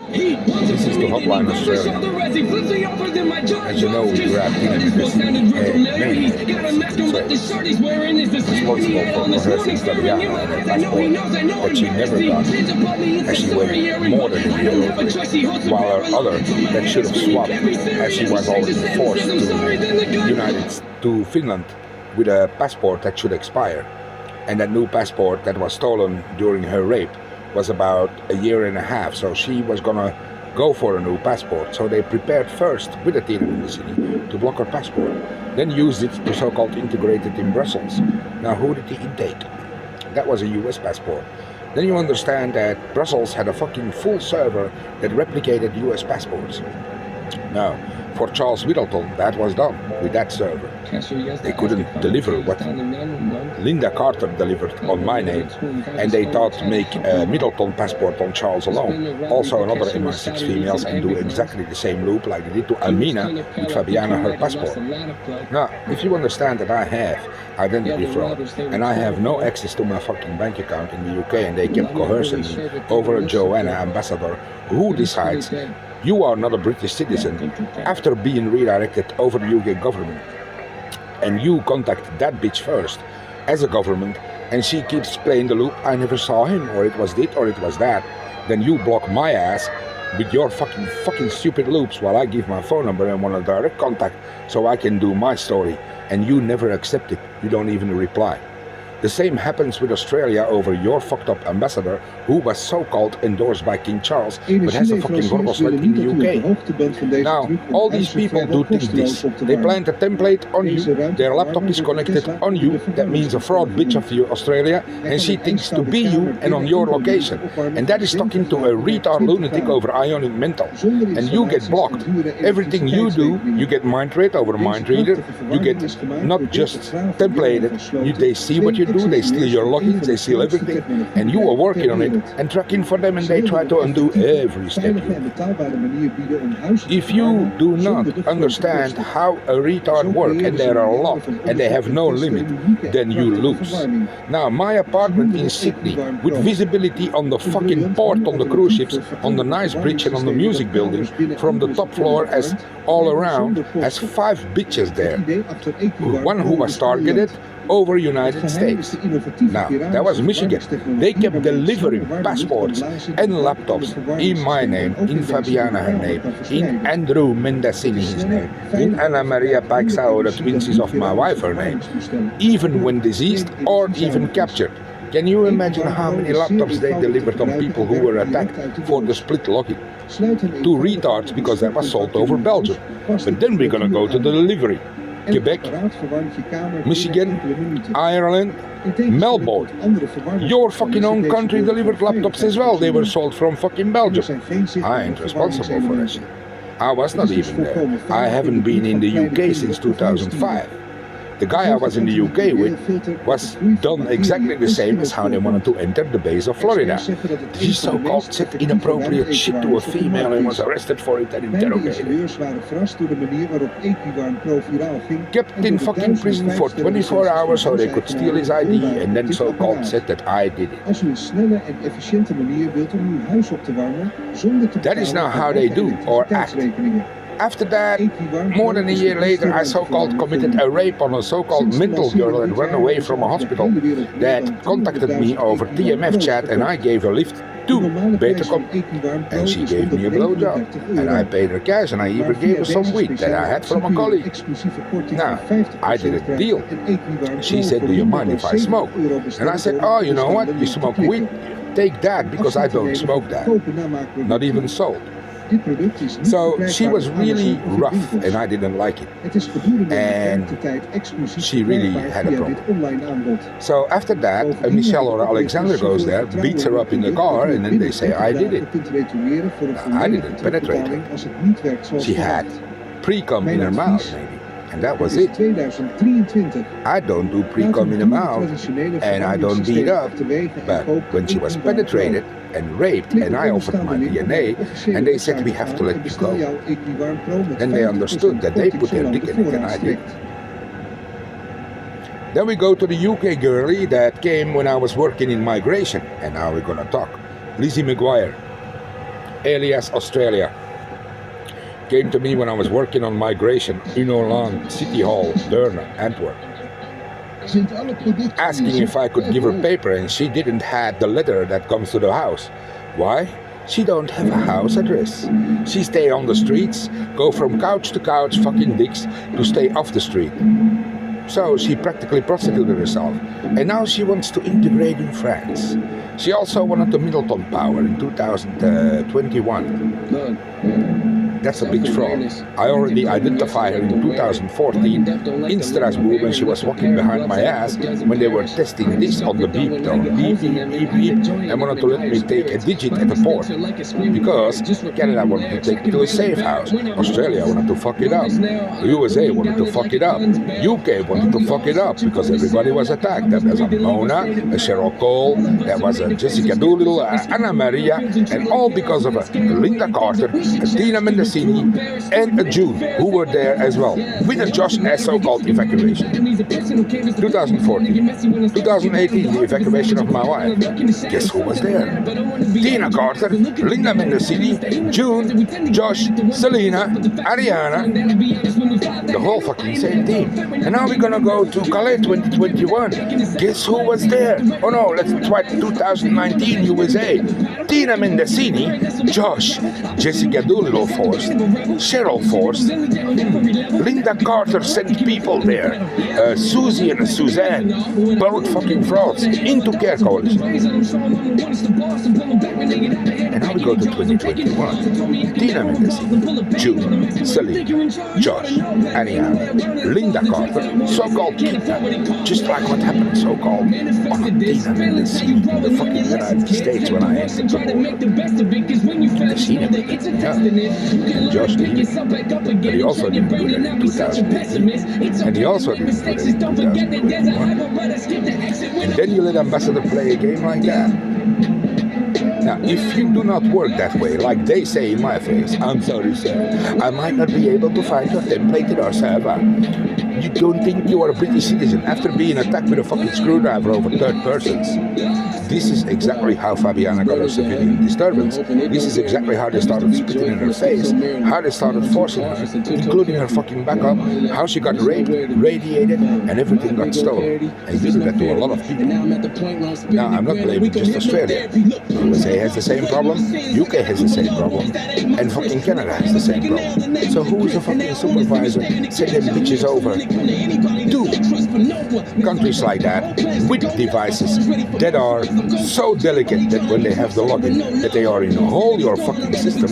This is the Hotline Australia. As you know, we grabbed in University many responsible for coercing Fabiana and her passport that she never got, as she waited more than a year over it, while her other that should have swapped, as she was already forced to Finland with a passport that should expire, and that new passport that was stolen during her rape was about a year and a half, so she was gonna go for a new passport. So they prepared first with a theater in the city to block her passport, then used it to so-called integrate it in Brussels. Now who did he intake? That was a US passport. Then you understand that Brussels had a fucking full server that replicated US passports. Now, for Charles Middleton, that was done with that server. They couldn't deliver what Linda Carter delivered on my name, and they thought to make a Middleton passport on Charles alone. Also another MI6 females, and do exactly the same loop like they did to Amina with Fabiana her passport. Now, if you understand that I have identity fraud, and I have no access to my fucking bank account in the UK, and they kept coercing me over a Joanna ambassador who decides you are not a British citizen after being redirected over the UK government, and you contact that bitch first as a government, and she keeps playing the loop, I never saw him, or it was this, or it was that, then you block my ass with your fucking stupid loops while I give my phone number and want a direct contact so I can do my story, and you never accept it, you don't even reply. The same happens with Australia over your fucked up ambassador who was so-called endorsed by King Charles but has a fucking Gorgoslet in the UK. Now, all these people do think this. They plant a template on you, their laptop is connected on you, that means a fraud bitch of you, Australia, and she thinks to be you and on your location. And that is talking to a retard lunatic over ionic mental. And you get blocked. Everything you do, you get mind read over mind reader, you get not just templated, they see what you do, they steal your logins, they steal everything, and you are working on it and tracking for them, and they try to undo every step you do. If you do not understand how a retard works, and there are a lot, and they have no limit, then you lose. Now, my apartment in Sydney, with visibility on the fucking port, on the cruise ships, on the nice bridge and on the music building, from the top floor as all around, has 5 bitches there. One who was targeted over United States. Now, that was Michigan. They kept delivering passports and laptops in my name, in Fabiana her name, in Andrew Mendacini his name, in Anna Maria Paixao, the twinsies of my wife her name, even when deceased or even captured. Can you imagine how many laptops they delivered on people who were attacked for the split login? 2 retards, because that was sold over Belgium. But then we're gonna go to the delivery. Quebec, Michigan, Ireland, Melbourne. Your fucking own country delivered laptops as well. They were sold from fucking Belgium. I ain't responsible for that shit. I was not even there. I haven't been in the UK since 2005. The guy I was in the UK with was done exactly the same as how they wanted to enter the base of Florida. He so-called said inappropriate shit to a female and was arrested for it and interrogated. Kept in fucking prison for 24 hours so they could steal his ID, and then so-called said that I did it. That is now how they do or act. After that, more than a year later, I so-called committed a rape on a so-called mental girl and ran away from a hospital that contacted me over TMF chat, and I gave a lift to Betacom, and she gave me a blowjob, and I paid her cash, and I even gave her some weed that I had from a colleague. Now, I did a deal. She said, do you mind if I smoke? And I said, oh, you know what, you smoke weed? Take that, because I don't smoke that. Not even sold. So she was really rough and I didn't like it. And she really had a problem. So after that, Michelle or Alexander goes there, beats her up in the car, and then they say, I did it. I didn't penetrate her. She had pre-cum in her mouth, maybe. And that was it. I don't do pre-cum in the mouth, and I don't beat up, but when she was penetrated and raped, and I offered my DNA, and they said we have to let you go, then they understood that they put their dick in it, and I did. Then we go to the UK girlie that came when I was working in migration, and now we're gonna talk. Lizzie McGuire. alias Australia, came to me when I was working on migration in Holland City Hall, Deurne, Antwerp, asking if I could give her paper, and she didn't have the letter that comes to the house. Why? She don't have a house address. She stay on the streets, go from couch to couch, fucking dicks, to stay off the street. So she practically prostituted herself, and now she wants to integrate in France. She also wanted the Middleton Power in 2021. That's a big fraud. I already identified her in 2014 in Strasbourg when she was walking behind my ass when they were testing this on the beep tone. Beep, beep, beep, beep, and wanted to let me take a digit at the port. Because Canada wanted to take me to a safe house. Australia wanted to fuck it up. The USA wanted to fuck it up. UK wanted to fuck it up because everybody was attacked. There was a Mona, a Cheryl Cole, there was a Jessica Doolittle, Anna Maria, and all because of a Linda Carter, a Tina Mendocini, and a June, who were there as well, with a Josh as so-called evacuation. 2014. 2018, the evacuation of my wife. Guess who was there? Tina Carter, Linda Mendocini, June, Josh, Selena, Ariana, the whole fucking same team. And now we're gonna go to Calais 2021. Guess who was there? Oh no, let's try 2019 USA. Tina Mendocini, Josh, Jessica Doolittle forced, Cheryl forced, Linda Carter sent people there, Susie and Suzanne, both fucking frauds, into Care Coalition. And now we go to 2021. Tina Mendocini, June, Celine, Josh, Aniana, Linda Carter, so-called kidnapped, just like what happened so-called on Tina Mendocini in the fucking United States when I entered the border. And Josh did it. But he also didn't do that in 2018. And he also didn't do that in 2021. And then you let Ambassador play a game like that? Now, if you do not work that way, like they say in my face, I'm sorry sir, I might not be able to find your template in our server. You don't think you are a British citizen after being attacked with a fucking screwdriver over third persons. This is exactly how Fabiana got her civilian disturbance. This is exactly how they started spitting in her face, how they started forcing her, including her fucking backup, how she got raped, radiated, and everything got stolen. And you do that to a lot of people. Now, I'm not blaming just Australia. USA has the same problem, UK has the same problem, and fucking Canada has the same problem. So who is the fucking supervisor? Send them bitches over to countries like that with devices that are so delicate that when they have the login, that they are in all your fucking system.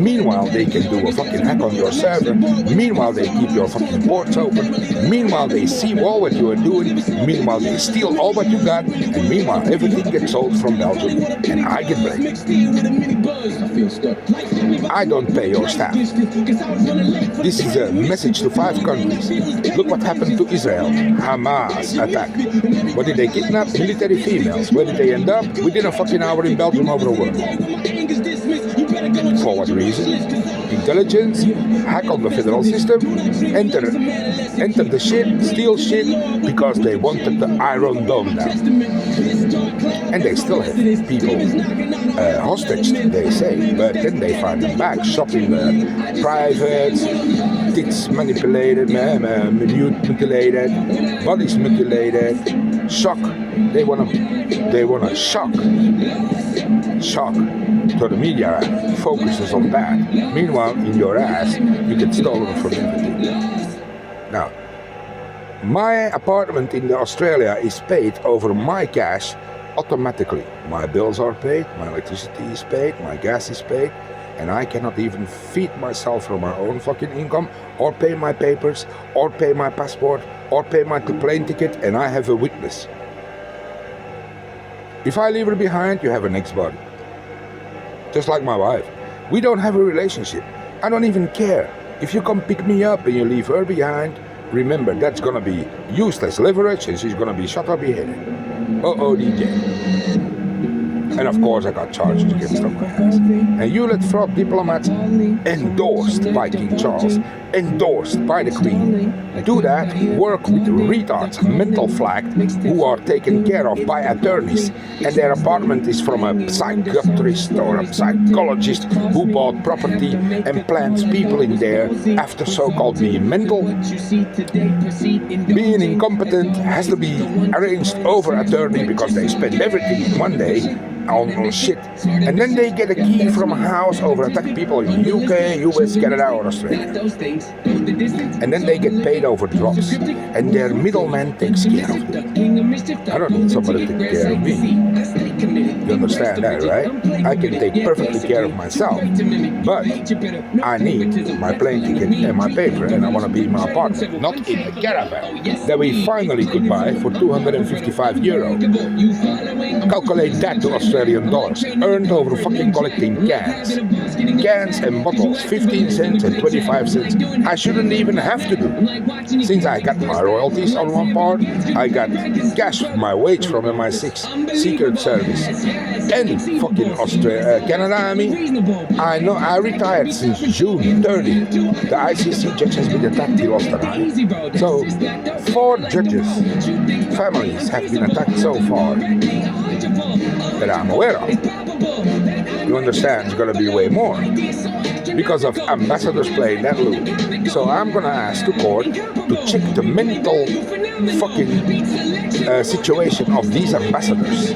Meanwhile, they can do a fucking hack on your server. Meanwhile, they keep your fucking ports open. Meanwhile, they see all what you are doing. Meanwhile, they steal all what you got. And meanwhile, everything gets sold from Belgium. And I get blamed. I don't pay your staff. This is a message to 5 countries. Look what happened to Israel. Hamas attack. What did they kidnap? Military females. Where did they end up? Within a fucking hour in Belgium over a world. For what reason? Intelligence, hack on the federal system, enter the shit, steal shit, because they wanted the Iron Dome down. And they still have people hostage, they say, but then they find them back, shopping privates, tits manipulated, mutilated, bodies mutilated, shock. They wanna shock. So the media focuses on that. Meanwhile, in your ass, you get stolen from everything. Now, my apartment in Australia is paid over my cash automatically. My bills are paid, my electricity is paid, my gas is paid, and I cannot even feed myself from my own fucking income, or pay my papers, or pay my passport, or pay my plane ticket, and I have a witness. If I leave her behind, you have an ex-body. Just like my wife. We don't have a relationship. I don't even care. If you come pick me up and you leave her behind, remember that's gonna be used as leverage and she's gonna be shot or beheaded. DJ. And of course I got charges against my ass. And you let fraud diplomats endorsed by King Charles, endorsed by the Queen, do that, work with retards, mental flagged, who are taken care of by attorneys, and their apartment is from a psychiatrist or a psychologist who bought property and plants people in there after so-called being mental. Being incompetent has to be arranged over attorney because they spend everything in one day on shit, and then they get a key from a house over attack people in UK, US, Canada or Australia, and then they get paid over drops, and their middleman takes care of them. I don't need somebody to take care of me. You understand that, right? I can take perfectly care of myself, but I need my plane ticket and my paper, and I want to be in my apartment, not in a caravan that we finally could buy for €255. Calculate that to Australian dollars, earned over fucking collecting cans. Cans and bottles, 15 cents and 25 cents. I shouldn't even have to do. Since I got my royalties on one part, I got cash, my wage from MI6, Secret Service, and fucking Canada, I mean. I know I retired since June 30. The ICC judge has been attacked, he lost an eye. So, 4 judges' families have been attacked so far that I'm aware of. You understand, it's going to be way more because of ambassadors playing that loop. So I'm going to ask the court to check the mental fucking situation of these ambassadors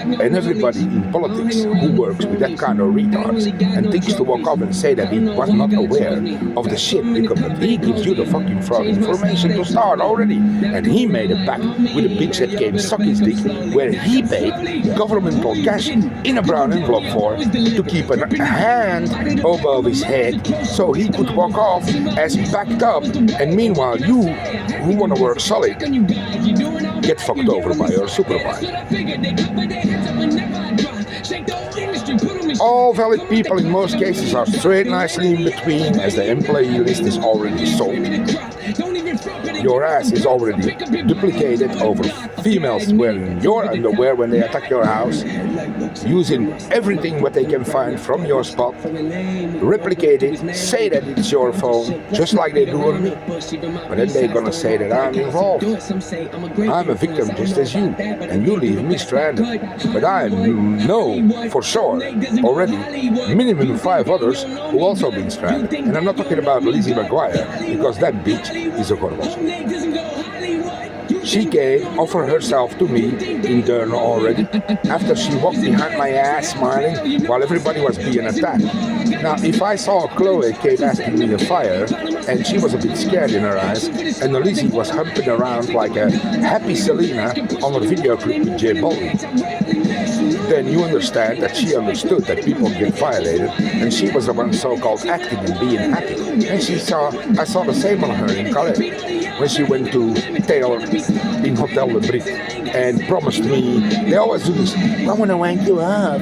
and everybody in politics who works with that kind of retards and thinks to walk up and say that he was not aware of the shit, because he gives you the fucking fraud information to start already. And he made a pact with a bitch that came suck his dick, where he paid governmental cash in a brown envelope for to keep a hand above his head so he could walk off as backed up. And meanwhile, you who want to work solid get fucked over by your supervisor. All valid people in most cases are straight nicely in between, as the employee list is already sold. Your ass is already duplicated over females wearing your underwear when they attack your house, using everything what they can find from your spot, replicate it, say that it's your phone, just like they do on me. But then they're gonna say that I'm involved. I'm a victim just as you, and you leave me stranded. But I know for sure already minimum 5 others who also been stranded. And I'm not talking about Lizzie McGuire, because that bitch is a corruption. She came, offered herself to me in Durham already, after she walked behind my ass smiling while everybody was being attacked. Now, if I saw Chloe came asking me to fire, and she was a bit scared in her eyes, and Lizzie was humping around like a happy Selena on her video clip with J Balvin, then you understand that she understood that people get violated, and she was the one so-called acting and being happy. And I saw the same on her in Calais, when she went to Taylor in Hotel Le Brit and promised me, they always do this, I want to wank you up,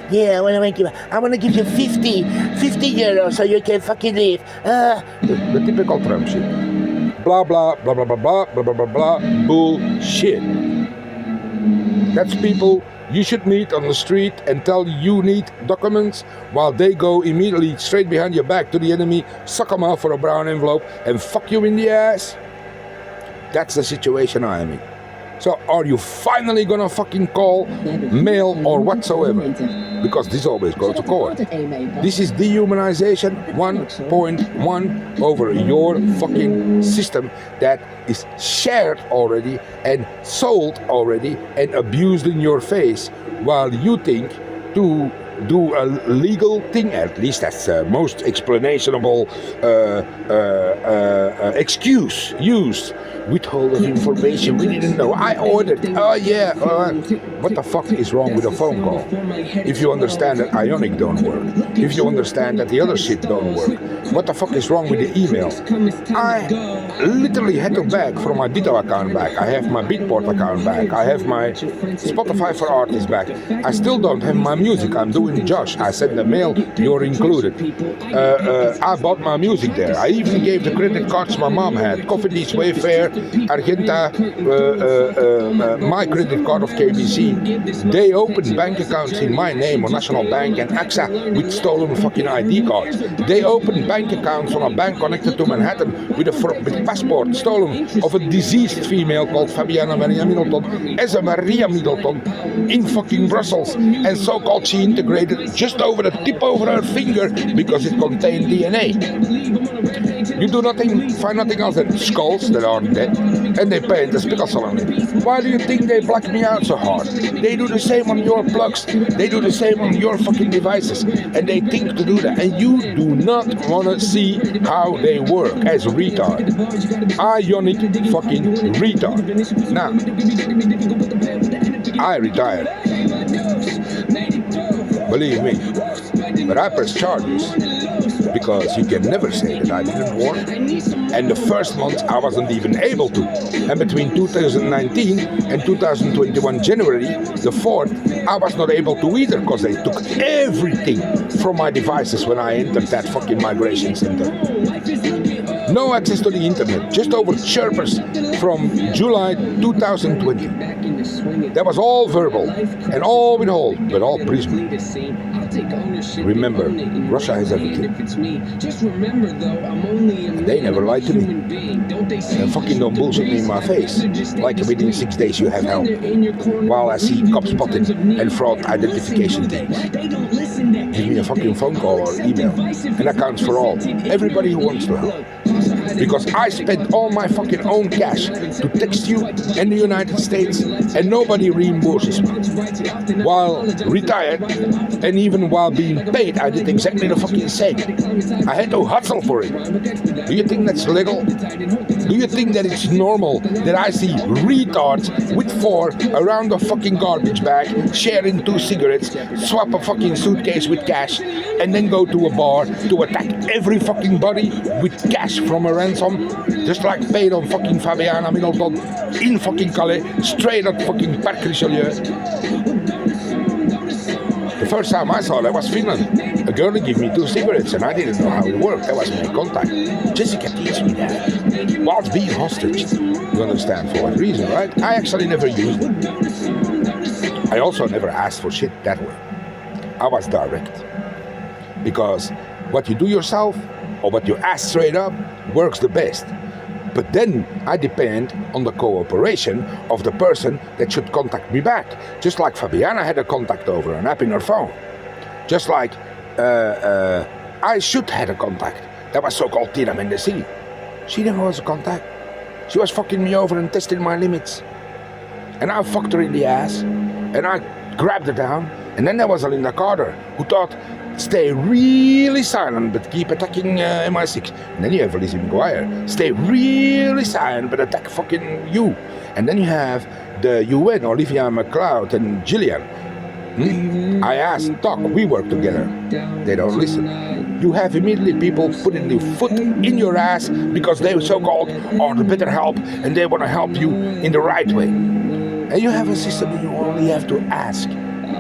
yeah, I want to wank you up, I want to give you 50 euros so you can fucking leave, the typical Trump shit. Blah, blah, blah, blah, blah, blah, blah, blah, blah, blah, bullshit. That's people you should meet on the street and tell you need documents, while they go immediately straight behind your back to the enemy, suck them off for a brown envelope and fuck you in the ass. That's the situation I am in. So are you finally gonna fucking call, mail or whatsoever? Because this always goes to court. This is dehumanization 1.1 over your fucking system that is shared already and sold already and abused in your face, while you think to do a legal thing, at least that's the most explainable excuse used. Withhold of information, we didn't know, I ordered, oh yeah, what the fuck is wrong with a phone call? If you understand that Ionic don't work, if you understand that the other shit don't work, what the fuck is wrong with the email? I literally had to back from my Ditto account back, I have my Beatport account back, I have my Spotify for Artists back, I still don't have my music, I'm doing doing, Josh? I sent the mail, you're included. I bought my music there. I even gave the credit cards my mom had. Coffee Beach, Wayfair, Argenta, my credit card of KBC. They opened bank accounts in my name on National Bank and AXA with stolen fucking ID cards. They opened bank accounts on a bank connected to Manhattan with a passport stolen of a deceased female called Fabiana Maria Middleton as a Maria Middleton in fucking Brussels, and so-called she integrated just over the tip over her finger because it contained DNA. You do nothing, find nothing else than skulls that aren't dead, and they paint a Picasso on it. Why do you think they black me out so hard? They do the same on your plugs, they do the same on your fucking devices, and they think to do that, and you do not want to see how they work as retard. Ionic fucking retard. Now, I retired. Believe me. But I press charges because you can never say that I didn't work. And the first month I wasn't even able to. And between 2019 and 2021 January the 4th, I was not able to either because they took everything from my devices when I entered that fucking migration center. No access to the internet, just over chirpers from July 2020. That was all verbal and all with hold, but all prism. Remember, Russia has everything. And they never lied to me. And fucking don't bullshit me in my face. Like within 6 days you have help. While I see cop spotting and fraud identification teams. Give me a fucking phone call or email. And that counts for all. Everybody who wants to help. Because I spent all my fucking own cash to text you in the United States and nobody reimburses me. While retired and even while being paid, I did exactly the fucking same. I had to hustle for it. Do you think that's legal? Do you think that it's normal that I see retards with 4 around a fucking garbage bag, sharing 2 cigarettes, swap a fucking suitcase with cash, and then go to a bar to attack every fucking body with cash from a ransom, just like paid on fucking Fabiana Middleton in fucking Calais, straight up fucking Parc Richelieu. The first time I saw that was Finland. A girl gave me 2 cigarettes and I didn't know how it worked. That was my contact. Jessica teach me that. Whilst being hostage. You understand for what reason, right? I actually never used it. I also never asked for shit that way. I was direct. Because what you do yourself or what you ask straight up works the best. But then I depend on the cooperation of the person that should contact me back. Just like Fabiana had a contact over an app in her phone. Just like I should had a contact. That was so-called Tina Mendesini. She never was a contact. She was fucking me over and testing my limits. And I fucked her in the ass. And I grabbed her down. And then there was Linda Carter, who thought, stay really silent, but keep attacking MI6. And then you have Lizzie McGuire. Stay really silent, but attack fucking you. And then you have the UN, Olivia McLeod and Gillian. I asked, talk, we work together. They don't listen. You have immediately people putting the foot in your ass because they so-called are the better help and they want to help you in the right way. And you have a system and you only have to ask.